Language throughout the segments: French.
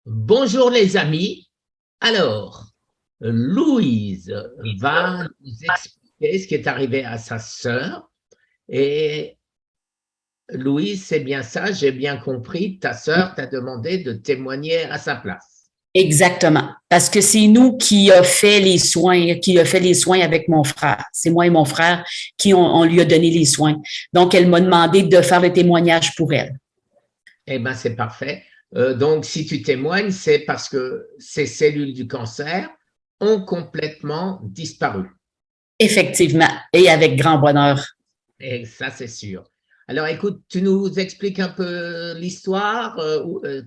Bonjour les amis. Alors, Louise va nous expliquer ce qui est arrivé à sa sœur. Et Louise, c'est bien ça, j'ai bien compris. Ta sœur t'a demandé de témoigner à sa place. Exactement. Parce que c'est nous qui a fait les soins, qui a fait les soins avec mon frère. C'est moi et mon frère qui on lui a donné les soins. Donc, elle m'a demandé de faire le témoignage pour elle. Eh bien, c'est parfait. Donc, si tu témoignes, c'est parce que ces cellules du cancer ont complètement disparu. Effectivement. Et avec grand bonheur. Et ça, c'est sûr. Alors, écoute, tu nous expliques un peu l'histoire,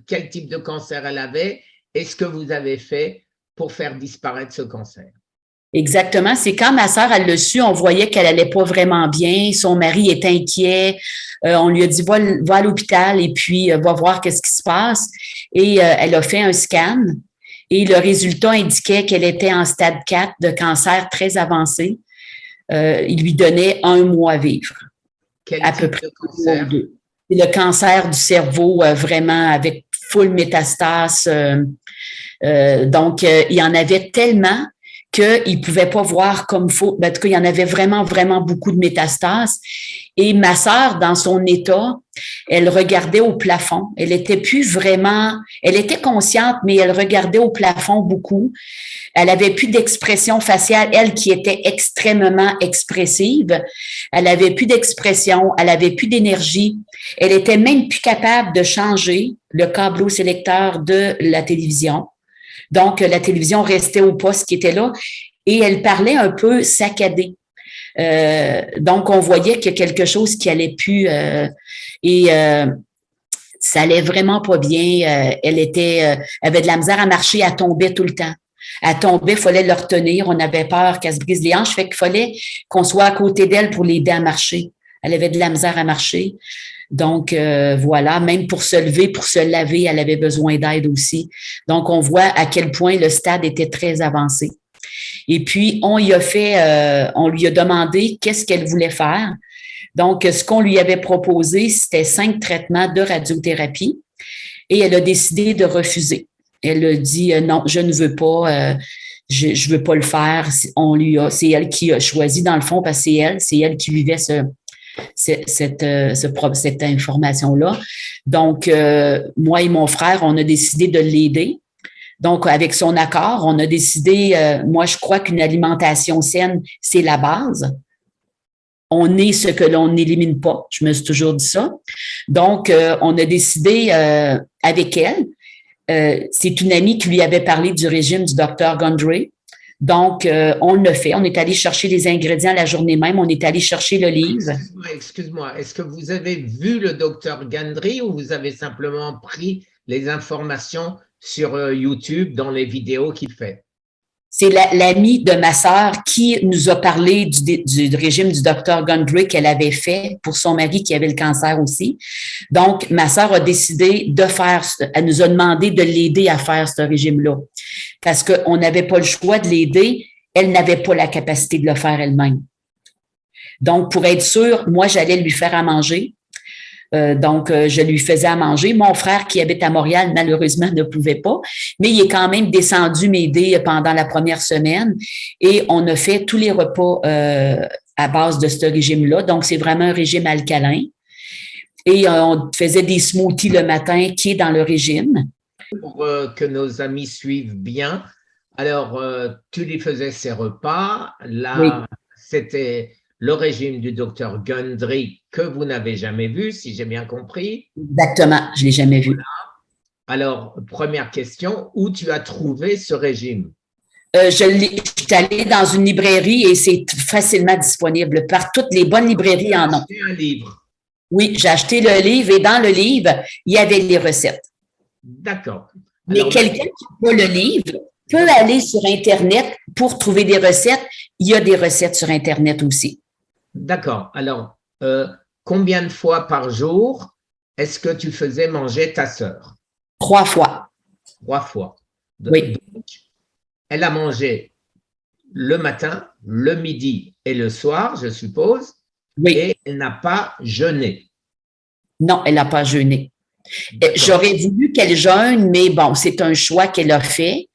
quel type de cancer elle avait et ce que vous avez fait pour faire disparaître ce cancer. Exactement. C'est quand ma sœur, elle l'a su, on voyait qu'elle allait pas vraiment bien. Son mari est inquiet. On lui a dit, va à l'hôpital et puis va voir qu'est-ce qui se passe. Et elle a fait un scan et le résultat indiquait qu'elle était en stade 4 de cancer très avancé. Il lui donnait 1 mois à vivre, Quel à peu type près de 1 mois ou cancer? 2. Et le cancer du cerveau, vraiment avec full métastase. Donc, il y en avait tellement qu'il ne pouvait pas voir comme il faut. En tout cas, il y en avait vraiment, vraiment beaucoup de métastases. Et ma sœur, dans son état, elle regardait au plafond. Elle était plus vraiment, elle était consciente, mais elle regardait au plafond beaucoup. Elle avait plus d'expression faciale, elle qui était extrêmement expressive. Elle avait plus d'expression, elle avait plus d'énergie. Elle était même plus capable de changer le câbleau sélecteur de la télévision. Donc, la télévision restait au poste qui était là et elle parlait un peu saccadée. Donc, on voyait qu'il y a quelque chose qui allait plus et ça allait vraiment pas bien. Elle avait de la misère à marcher, elle tombait tout le temps. Elle tombait, il fallait le retenir. On avait peur qu'elle se brise les hanches, fait qu'il fallait qu'on soit à côté d'elle pour l'aider à marcher. Elle avait de la misère à marcher. Donc, voilà, même pour se lever, pour se laver, elle avait besoin d'aide aussi. Donc, on voit à quel point le stade était très avancé. Et puis, on lui a demandé qu'est-ce qu'elle voulait faire. Donc, ce qu'on lui avait proposé, c'était 5 traitements de radiothérapie et elle a décidé de refuser. Elle a dit non, je ne veux pas, je veux pas le faire. C'est elle qui a choisi dans le fond parce que c'est elle qui vivait cette information-là. Donc, moi et mon frère, on a décidé de l'aider. Donc, avec son accord, on a décidé, moi, je crois qu'une alimentation saine, c'est la base. On est ce que l'on n'élimine pas. Je me suis toujours dit ça. Donc, on a décidé avec elle. C'est une amie qui lui avait parlé du régime du docteur Gundry. Donc, on le fait. On est allé chercher les ingrédients la journée même. On est allé chercher le livre. Excuse-moi. Est-ce que vous avez vu le docteur Gandry ou vous avez simplement pris les informations sur YouTube dans les vidéos qu'il fait? C'est l'amie de ma sœur qui nous a parlé du régime du docteur Gundry qu'elle avait fait pour son mari qui avait le cancer aussi. Donc, ma sœur a décidé de faire, elle nous a demandé de l'aider à faire ce régime-là parce qu'on n'avait pas le choix de l'aider. Elle n'avait pas la capacité de le faire elle-même. Donc, pour être sûre, moi, j'allais lui faire à manger. Donc, je lui faisais à manger. Mon frère qui habite à Montréal, malheureusement, ne pouvait pas, mais il est quand même descendu m'aider pendant la première semaine et on a fait tous les repas à base de ce régime-là. Donc, c'est vraiment un régime alcalin. Et on faisait des smoothies le matin qui est dans le régime. Pour que nos amis suivent bien, alors tu lui faisais ses repas. Oui, Là, c'était le régime du docteur Gundry que vous n'avez jamais vu, si j'ai bien compris. exactement. Je ne l'ai jamais vu. Alors, première question, où tu as trouvé ce régime? Je suis allée dans une librairie et c'est facilement disponible. Par toutes les bonnes librairies en ont. Acheter un livre. Oui, j'ai acheté le livre et dans le livre, il y avait les recettes. D'accord. Mais Alors quelqu'un maintenant, qui a le livre peut aller sur Internet pour trouver des recettes. Il y a des recettes sur Internet aussi. d'accord. Alors, combien de fois par jour est-ce que tu faisais manger ta sœur? 3 fois. 3 fois. Oui, Donc, elle a mangé le matin, le midi et le soir, je suppose, oui. et elle n'a pas jeûné. Non, elle n'a pas jeûné. J'aurais voulu qu'elle jeûne, mais bon, c'est un choix qu'elle a fait.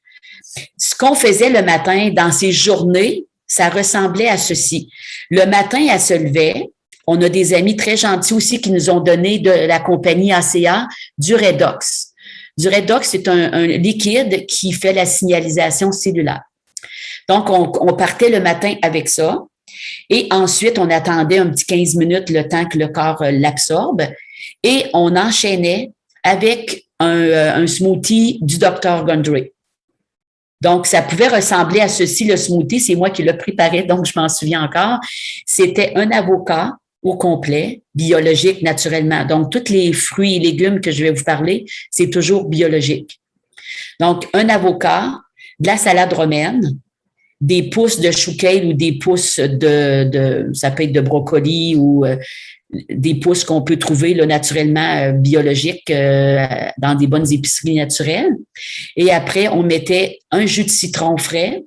Ce qu'on faisait le matin dans ces journées, ça ressemblait à ceci. Le matin, elle se levait. On a des amis très gentils aussi qui nous ont donné de la compagnie ACA du Redox. Du Redox, c'est un liquide qui fait la signalisation cellulaire. Donc, on partait le matin avec ça. Et ensuite, on attendait un petit 15 minutes le temps que le corps l'absorbe. Et on enchaînait avec un smoothie du Dr. Gundry. Donc, ça pouvait ressembler à ceci, le smoothie. C'est moi qui l'ai préparé, donc je m'en souviens encore. C'était un avocat au complet, biologique naturellement. Donc, tous les fruits et légumes que je vais vous parler, c'est toujours biologique. Donc, un avocat, de la salade romaine, des pousses de chou kale ou des pousses ça peut être de brocoli ou des pousses qu'on peut trouver là, naturellement biologiques dans des bonnes épiceries naturelles. Et après, on mettait un jus de citron frais.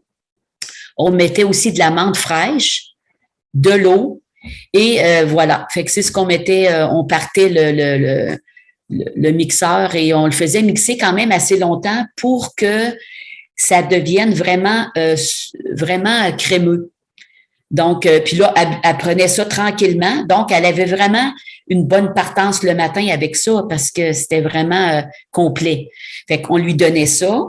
On mettait aussi de la menthe fraîche, de l'eau. Et voilà. Fait que c'est ce qu'on mettait. On partait le mixeur et on le faisait mixer quand même assez longtemps pour que ça devienne vraiment crémeux. Donc, puis là, elle prenait ça tranquillement. Donc, elle avait vraiment une bonne partance le matin avec ça parce que c'était vraiment complet. Fait qu'on lui donnait ça.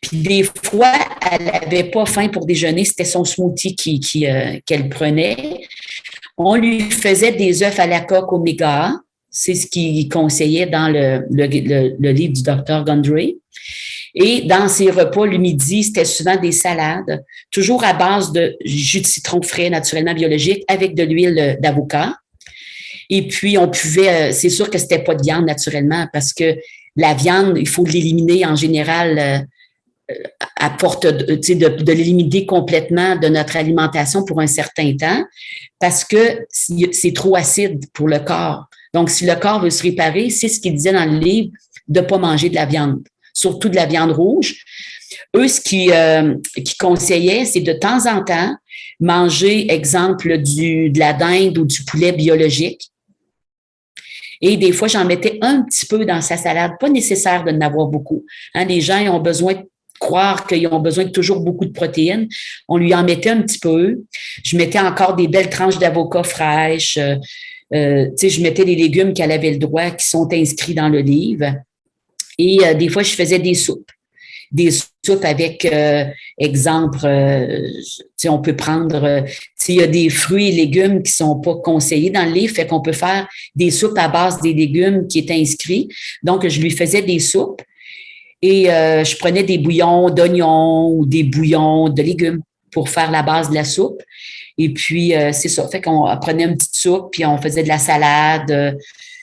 Puis des fois, elle n'avait pas faim pour déjeuner. C'était son smoothie qu'elle prenait. On lui faisait des œufs à la coque oméga. C'est ce qu'il conseillait dans le livre du Dr. Gundry. Et dans ses repas, le midi, c'était souvent des salades, toujours à base de jus de citron frais, naturellement biologique, avec de l'huile d'avocat. Et puis, on pouvait, c'est sûr que c'était pas de viande naturellement, parce que la viande, il faut l'éliminer en général, apporte, de l'éliminer complètement de notre alimentation pour un certain temps, parce que c'est trop acide pour le corps. Donc, si le corps veut se réparer, c'est ce qu'il disait dans le livre, de ne pas manger de la viande, surtout de la viande rouge. Eux, ce qu'ils conseillaient, c'est de temps en temps manger, exemple, de la dinde ou du poulet biologique. Et des fois, j'en mettais un petit peu dans sa salade. Pas nécessaire de n'avoir beaucoup. Hein, les gens ils ont besoin de croire qu'ils ont besoin de toujours beaucoup de protéines. On lui en mettait un petit peu. Je mettais encore des belles tranches d'avocat fraîches. Je mettais les légumes qu'elle avait le droit, qui sont inscrits dans le livre. Et des fois, je faisais des soupes. Des soupes avec, exemple, on peut prendre, il y a des fruits et légumes qui sont pas conseillés dans le livre, fait qu'on peut faire des soupes à base des légumes qui étaient inscrits. Donc, je lui faisais des soupes et je prenais des bouillons d'oignons ou des bouillons de légumes pour faire la base de la soupe. Et puis, c'est ça. Fait qu'on prenait une petite soupe, puis on faisait de la salade.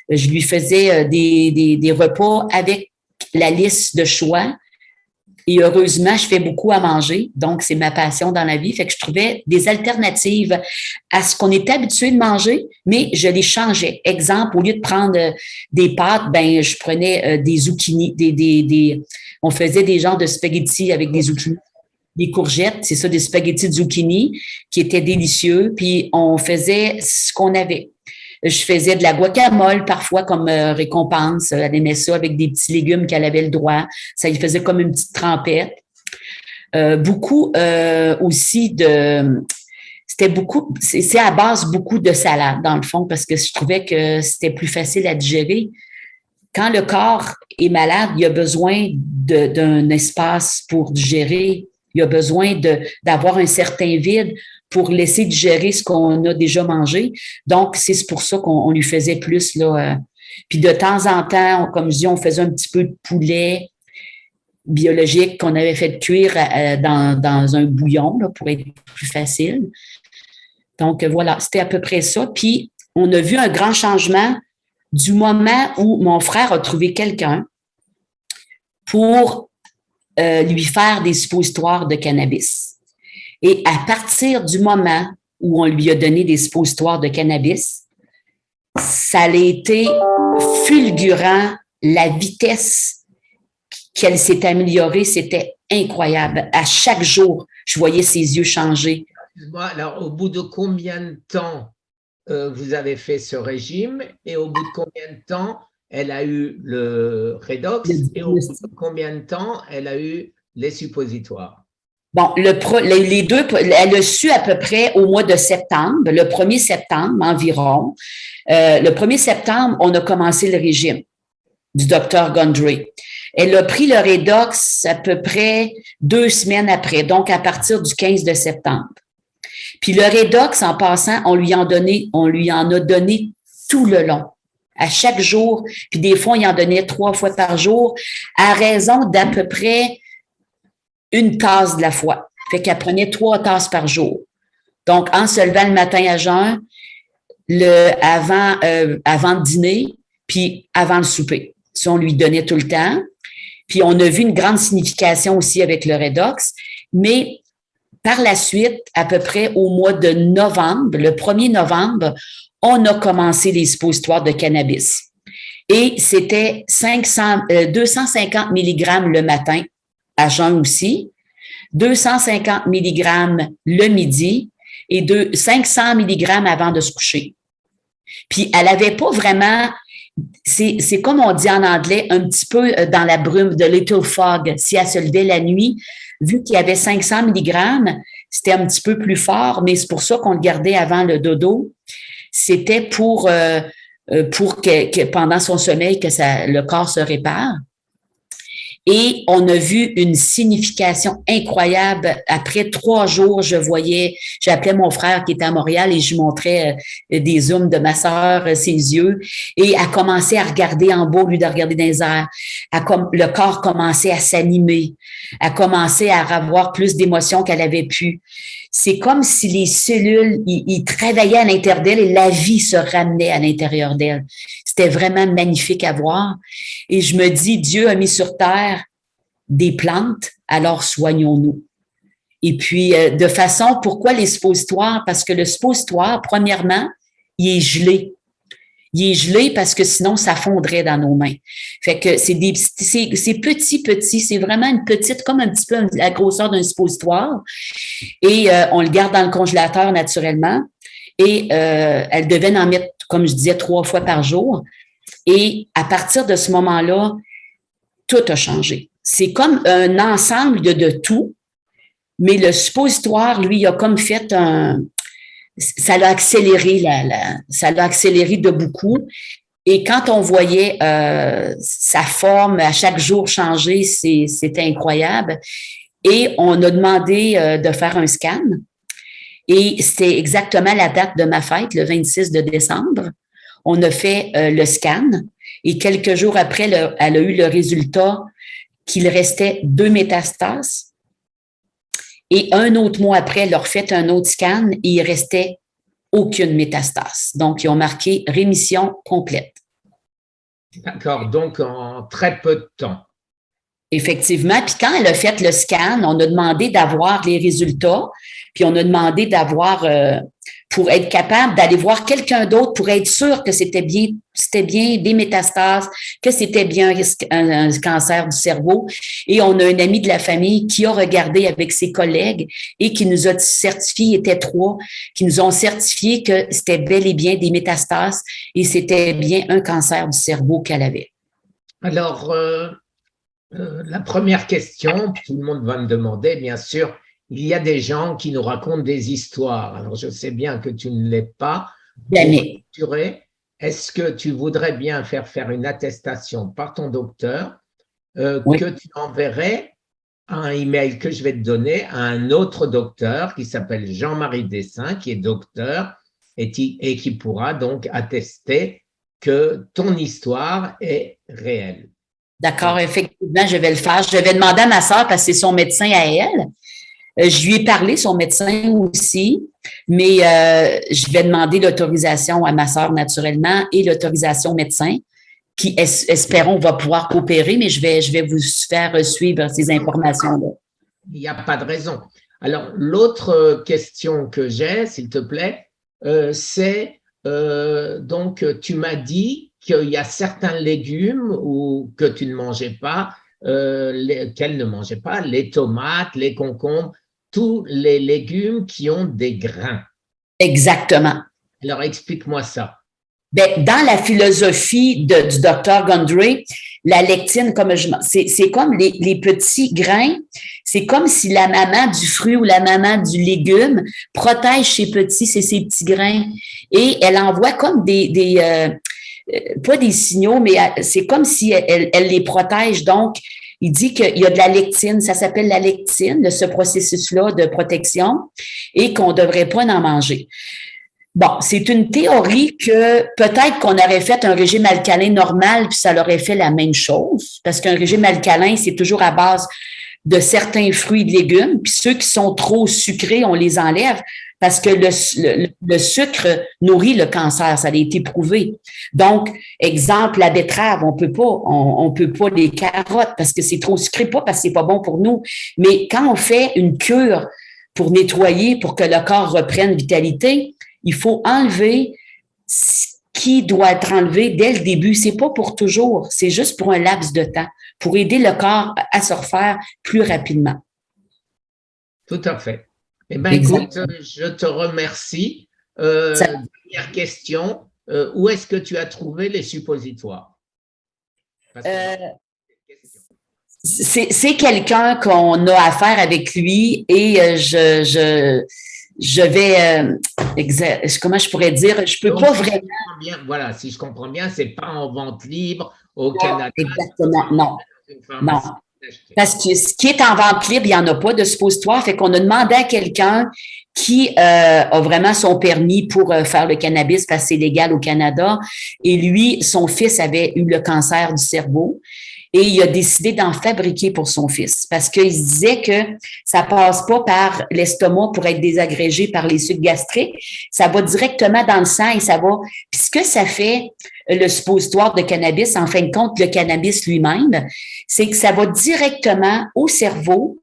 Je lui faisais des repas avec la liste de choix. Et heureusement, je fais beaucoup à manger. Donc, c'est ma passion dans la vie. Fait que je trouvais des alternatives à ce qu'on était habitué de manger, mais je les changeais. Exemple, au lieu de prendre des pâtes, ben, je prenais des zucchini, on faisait des genres de spaghettis avec des zucchini. Des courgettes, c'est ça, des spaghettis de zucchini qui étaient délicieux. Puis, on faisait ce qu'on avait. Je faisais de la guacamole parfois comme récompense. Elle aimait ça avec des petits légumes qu'elle avait le droit. Ça lui faisait comme une petite trempette. Beaucoup aussi c'est à base beaucoup de salade dans le fond parce que je trouvais que c'était plus facile à digérer. Quand le corps est malade, il a besoin d'un espace pour digérer. Il a besoin d'avoir un certain vide pour laisser digérer ce qu'on a déjà mangé. Donc, c'est pour ça qu'on lui faisait plus. Là, puis de temps en temps, comme je dis, on faisait un petit peu de poulet biologique qu'on avait fait cuire dans un bouillon là, pour être plus facile. Donc, voilà, c'était à peu près ça. Puis, on a vu un grand changement du moment où mon frère a trouvé quelqu'un pour lui faire des suppositoires de cannabis. Et à partir du moment où on lui a donné des suppositoires de cannabis, ça a été fulgurant. La vitesse qu'elle s'est améliorée, c'était incroyable. À chaque jour, je voyais ses yeux changer. Alors, au bout de combien de temps vous avez fait ce régime et au bout de combien de temps elle a eu le redox et au bout de combien de temps elle a eu les suppositoires? Bon, les deux, elle a su à peu près au mois de septembre, le 1er septembre environ. Le 1er septembre, on a commencé le régime du docteur Gondry. Elle a pris le redox à peu près 2 semaines après, donc à partir du 15 de septembre. Puis le redox, en passant, on lui en a donné tout le long, à chaque jour. Puis des fois, il en donnait 3 fois par jour, à raison d'à peu près 1 tasse de la fois. Fait qu'elle prenait 3 tasses par jour. Donc, en se levant le matin à jeun, avant le dîner, puis avant le souper. Ça, on lui donnait tout le temps. Puis, on a vu une grande signification aussi avec le redox. Mais par la suite, à peu près au mois de novembre, le 1er novembre, on a commencé les suppositoires de cannabis. Et c'était 250 mg le matin, à jeun aussi, 250 mg le midi et 500 mg avant de se coucher. Puis, elle n'avait pas vraiment, c'est comme on dit en anglais, un petit peu dans la brume de little fog. Si elle se levait la nuit, vu qu'il y avait 500 mg, c'était un petit peu plus fort, mais c'est pour ça qu'on le gardait avant le dodo. C'était pour que pendant son sommeil, que le corps se répare. Et on a vu une signification incroyable. Après 3 jours, j'appelais mon frère qui était à Montréal et je lui montrais des zooms de ma sœur, ses yeux. Et elle commençait à regarder en bas au lieu de regarder dans les airs. Le corps commençait à s'animer. Elle commençait à avoir plus d'émotions qu'elle avait pu. C'est comme si les cellules, ils travaillaient à l'intérieur d'elle et la vie se ramenait à l'intérieur d'elle. C'était vraiment magnifique à voir. Et je me dis, Dieu a mis sur terre des plantes, alors soignons-nous. Et puis, de façon, pourquoi les suppositoires? Parce que le suppositoire, premièrement, il est gelé. Il est gelé parce que sinon, ça fondrait dans nos mains. Fait que c'est petit, c'est vraiment une petite, comme un petit peu la grosseur d'un suppositoire. Et on le garde dans le congélateur naturellement. Et elle devait en mettre, comme je disais, 3 fois par jour. Et à partir de ce moment-là, tout a changé. C'est comme un ensemble de tout, mais le suppositoire, lui, a comme fait ça l'a accéléré, ça l'a accéléré de beaucoup. Et quand on voyait sa forme à chaque jour changer, c'était incroyable. Et on a demandé de faire un scan. Et c'était exactement la date de ma fête, le 26 de décembre. On a fait le scan. Et quelques jours après, elle a eu le résultat qu'il restait 2 métastases. Et un autre mois après, elle a refait un autre scan et il restait aucune métastase. Donc, ils ont marqué rémission complète. D'accord, donc en très peu de temps. Effectivement. Puis quand elle a fait le scan, on a demandé d'avoir les résultats, puis on a demandé d'avoir, pour être capable d'aller voir quelqu'un d'autre pour être sûr que c'était bien des métastases, que c'était bien un cancer du cerveau. Et on a un ami de la famille qui a regardé avec ses collègues et qui nous a certifié, il était 3, qui nous ont certifié que c'était bel et bien des métastases et c'était bien un cancer du cerveau qu'elle avait. Alors, la première question, tout le monde va me demander, bien sûr, il y a des gens qui nous racontent des histoires. Alors, je sais bien que tu ne l'es pas. Jamais. Est-ce que tu voudrais bien faire une attestation par ton docteur Oui. que tu enverrais un email que je vais te donner à un autre docteur qui s'appelle Jean-Marie Dessin, qui est docteur et qui pourra donc attester que ton histoire est réelle. D'accord, effectivement, je vais le faire. Je vais demander à ma sœur parce que c'est son médecin à elle. Je lui ai parlé, son médecin aussi, mais je vais demander l'autorisation à ma sœur naturellement et l'autorisation au médecin qui, espérons, va pouvoir coopérer, mais je vais vous faire suivre ces informations-là. Il n'y a pas de raison. Alors, l'autre question que j'ai, s'il te plaît, c'est donc tu m'as dit qu'il y a certains légumes ou que tu ne mangeais pas, qu'elle ne mangeait pas, les tomates, les concombres, tous les légumes qui ont des grains. Exactement. Alors, explique-moi ça. Ben, dans la philosophie du docteur Gundry, la lectine, c'est comme les petits grains, c'est comme si la maman du fruit ou la maman du légume protège ses ces petits grains. Et elle envoie comme pas des signaux, mais c'est comme si elle les protège. Donc, il dit qu'il y a de la lectine, ça s'appelle la lectine, ce processus-là de protection, et qu'on ne devrait pas en manger. Bon, c'est une théorie que peut-être qu'on aurait fait un régime alcalin normal, puis ça aurait fait la même chose, parce qu'un régime alcalin, c'est toujours à base de certains fruits et de légumes, puis ceux qui sont trop sucrés, on les enlève, parce que le sucre nourrit le cancer, ça a été prouvé. Donc, exemple, la betterave, on peut pas les carottes, parce que c'est trop sucré, pas parce que c'est pas bon pour nous, mais quand on fait une cure pour nettoyer, pour que le corps reprenne vitalité, il faut enlever ce qui doit être enlevé dès le début. C'est pas pour toujours, c'est juste pour un laps de temps, pour aider le corps à se refaire plus rapidement. Tout à fait. Eh bien, écoute, je te remercie. Dernière question, où est-ce que tu as trouvé les suppositoires? C'est quelqu'un qu'on a affaire avec lui et je vais, comment je pourrais dire, je peux pas vraiment. Voilà, si je comprends bien, c'est pas en vente libre au Canada. Exactement, non. Parce que ce qui est en vente libre, il n'y en a pas de suppositoire. Fait qu'on a demandé à quelqu'un qui a vraiment son permis pour faire le cannabis parce que c'est légal au Canada. Et lui, son fils avait eu le cancer du cerveau. Et il a décidé d'en fabriquer pour son fils parce qu'il se disait que ça passe pas par l'estomac pour être désagrégé par les sucs gastriques. Ça va directement dans le sang et ça va. Puis ce que ça fait, le suppositoire de cannabis, en fin de compte, le cannabis lui-même, c'est que ça va directement au cerveau.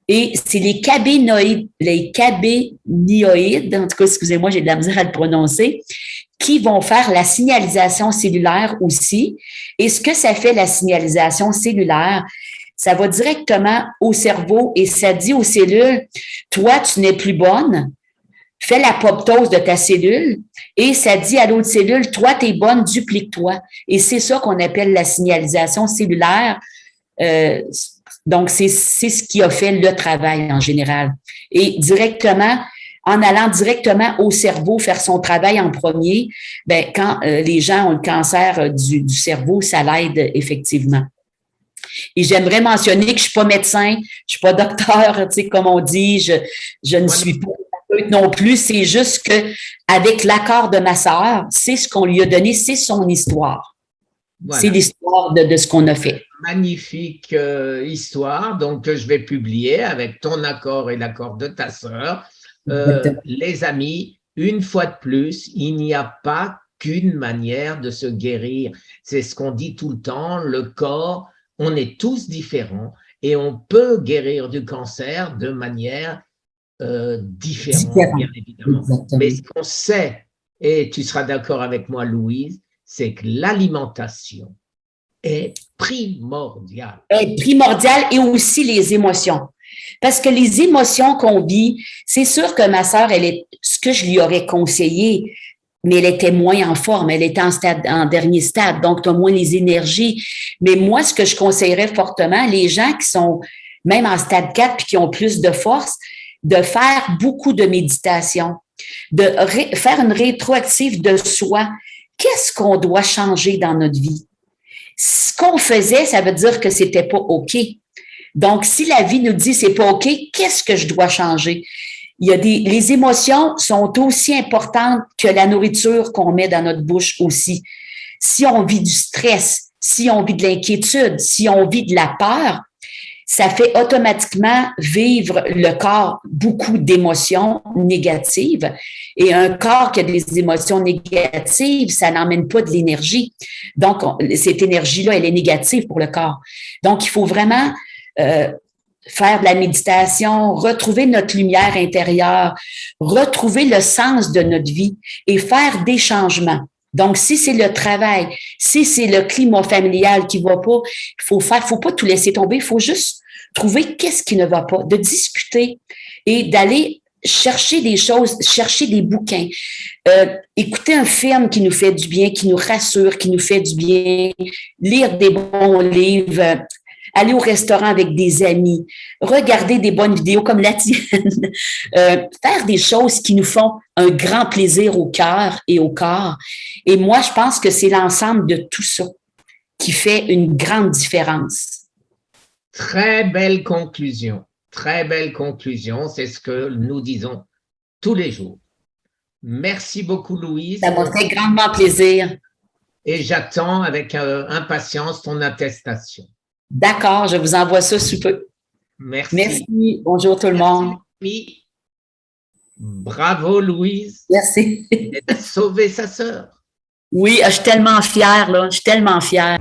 Et c'est les cabénoïdes, en tout cas, excusez-moi, j'ai de la misère à le prononcer, qui vont faire la signalisation cellulaire aussi. Et ce que ça fait, la signalisation cellulaire, ça va directement au cerveau et ça dit aux cellules, toi, tu n'es plus bonne, fais l'apoptose de ta cellule et ça dit à l'autre cellule, toi, tu es bonne, duplique-toi. Et c'est ça qu'on appelle la signalisation cellulaire. Donc, c'est ce qui a fait le travail en général. Et directement, en allant directement au cerveau faire son travail en premier, ben quand les gens ont le cancer du cerveau, ça l'aide effectivement. Et j'aimerais mentionner que je suis pas médecin, je suis pas docteur, tu sais, comme on dit, je ne suis pas non plus. C'est juste que avec l'accord de ma sœur, c'est ce qu'on lui a donné, c'est son histoire. Voilà. C'est l'histoire de ce qu'on a fait. Magnifique histoire, donc je vais publier avec ton accord et l'accord de ta sœur. Les amis, une fois de plus, il n'y a pas qu'une manière de se guérir. C'est ce qu'on dit tout le temps, le corps, on est tous différents et on peut guérir du cancer de manière différente, bien évidemment. Exactement. Mais ce qu'on sait, et tu seras d'accord avec moi, Louise, c'est que l'alimentation est primordiale. Est primordiale et aussi les émotions. Parce que les émotions qu'on vit, c'est sûr que ma sœur, ce que je lui aurais conseillé, mais elle était moins en forme, elle était en dernier stade, donc tu as moins les énergies. Mais moi, ce que je conseillerais fortement, les gens qui sont même en stade 4 puis qui ont plus de force, de faire beaucoup de méditation, de faire une rétroactive de soi. Qu'est-ce qu'on doit changer dans notre vie? Ce qu'on faisait, ça veut dire que c'était pas OK. Donc, si la vie nous dit c'est pas OK, qu'est-ce que je dois changer? Les émotions sont aussi importantes que la nourriture qu'on met dans notre bouche aussi. Si on vit du stress, si on vit de l'inquiétude, si on vit de la peur, ça fait automatiquement vivre le corps beaucoup d'émotions négatives. Et un corps qui a des émotions négatives, ça n'emmène pas de l'énergie. Donc, cette énergie-là, elle est négative pour le corps. Donc, il faut vraiment faire de la méditation, retrouver notre lumière intérieure, retrouver le sens de notre vie et faire des changements. Donc, si c'est le travail, si c'est le climat familial qui va pas, faut pas tout laisser tomber, il faut juste trouver qu'est-ce qui ne va pas, de discuter et d'aller chercher des choses, chercher des bouquins, écouter un film qui nous fait du bien, qui nous rassure, qui nous fait du bien, lire des bons livres, aller au restaurant avec des amis, regarder des bonnes vidéos comme la tienne, faire des choses qui nous font un grand plaisir au cœur et au corps. Et moi, je pense que c'est l'ensemble de tout ça qui fait une grande différence. Très belle conclusion. Très belle conclusion. C'est ce que nous disons tous les jours. Merci beaucoup, Louise. Ça m'a fait grandement plaisir. Et j'attends avec impatience ton attestation. D'accord, je vous envoie ça sous peu. Merci. Merci. Bonjour tout le monde. Merci. Bravo, Louise. Merci. Elle a sauvé sa sœur. Oui, je suis tellement fière, là. Je suis tellement fière.